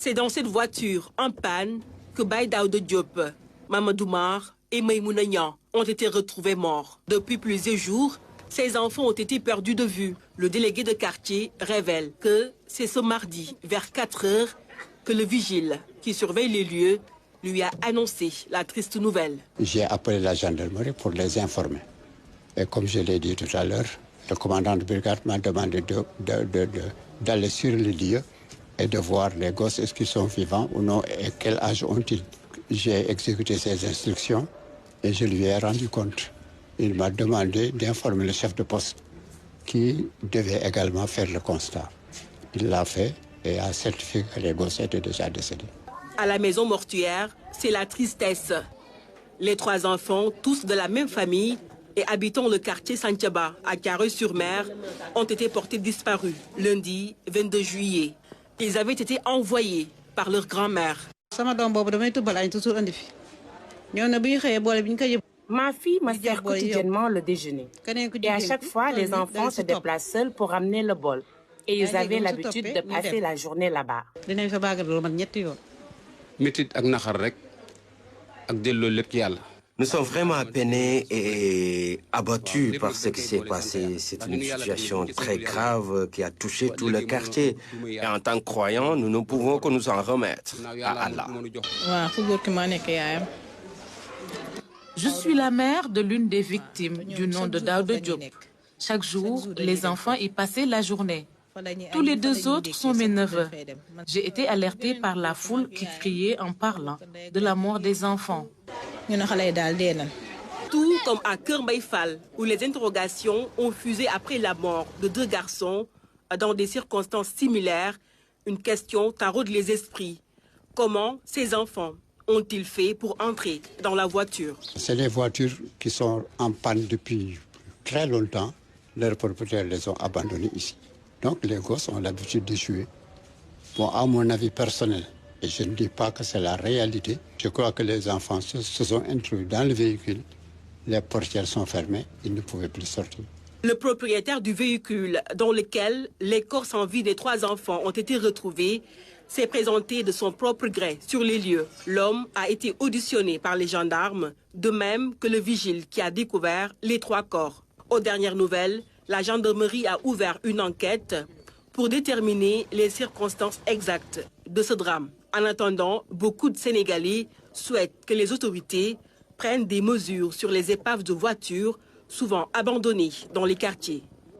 C'est dans cette voiture en panne que Baye Daouda Diop, Mamadou Mar et Maïmouna Niang ont été retrouvés morts. Depuis plusieurs jours, ces enfants ont été perdus de vue. Le délégué de quartier révèle que c'est ce mardi, vers 4 heures, que le vigile qui surveille les lieux lui a annoncé la triste nouvelle. J'ai appelé la gendarmerie pour les informer. Et comme je l'ai dit tout à l'heure, le commandant de brigade m'a demandé d'aller sur le lieu et de voir les gosses, est-ce qu'ils sont vivants ou non et quel âge ont-ils. J'ai exécuté ces instructions et je lui ai rendu compte. Il m'a demandé d'informer le chef de poste qui devait également faire le constat. Il l'a fait et a certifié que les gosses étaient déjà décédés. À la maison mortuaire, c'est la tristesse. Les 3 enfants, tous de la même famille et habitant le quartier Santhiaba à Carré-sur-Mer, ont été portés disparus lundi 22 juillet. Ils avaient été envoyés par leur grand-mère. Ma fille me sert quotidiennement le déjeuner. Et à chaque fois, les enfants se déplacent seuls pour amener le bol. Et ils avaient l'habitude de passer la journée là-bas. Nous sommes vraiment peinés et abattus par ce qui s'est passé. C'est une situation très grave qui a touché tout le quartier. Et en tant que croyants, nous ne pouvons que nous en remettre à Allah. Je suis la mère de l'une des victimes du nom de Daouda Diop. Chaque jour, les enfants y passaient la journée. Tous les 2 autres sont mes neveux. J'ai été alertée par la foule qui criait en parlant de la mort des enfants. Tout comme à Kër Mbaye Fall, où les interrogations ont fusé après la mort de 2 garçons dans des circonstances similaires, une question taraude les esprits. Comment ces enfants ont-ils fait pour entrer dans la voiture? C'est des voitures qui sont en panne depuis très longtemps. Leurs propriétaires les ont abandonnées ici. Donc les gosses ont l'habitude de jouer. Bon, à mon avis personnel, et je ne dis pas que c'est la réalité, je crois que les enfants se sont introduits dans le véhicule, les portières sont fermées, ils ne pouvaient plus sortir. Le propriétaire du véhicule dans lequel les corps sans vie des 3 enfants ont été retrouvés s'est présenté de son propre gré sur les lieux. L'homme a été auditionné par les gendarmes, de même que le vigile qui a découvert les 3 corps. Aux dernières nouvelles, la gendarmerie a ouvert une enquête pour déterminer les circonstances exactes de ce drame. En attendant, beaucoup de Sénégalais souhaitent que les autorités prennent des mesures sur les épaves de voitures souvent abandonnées dans les quartiers.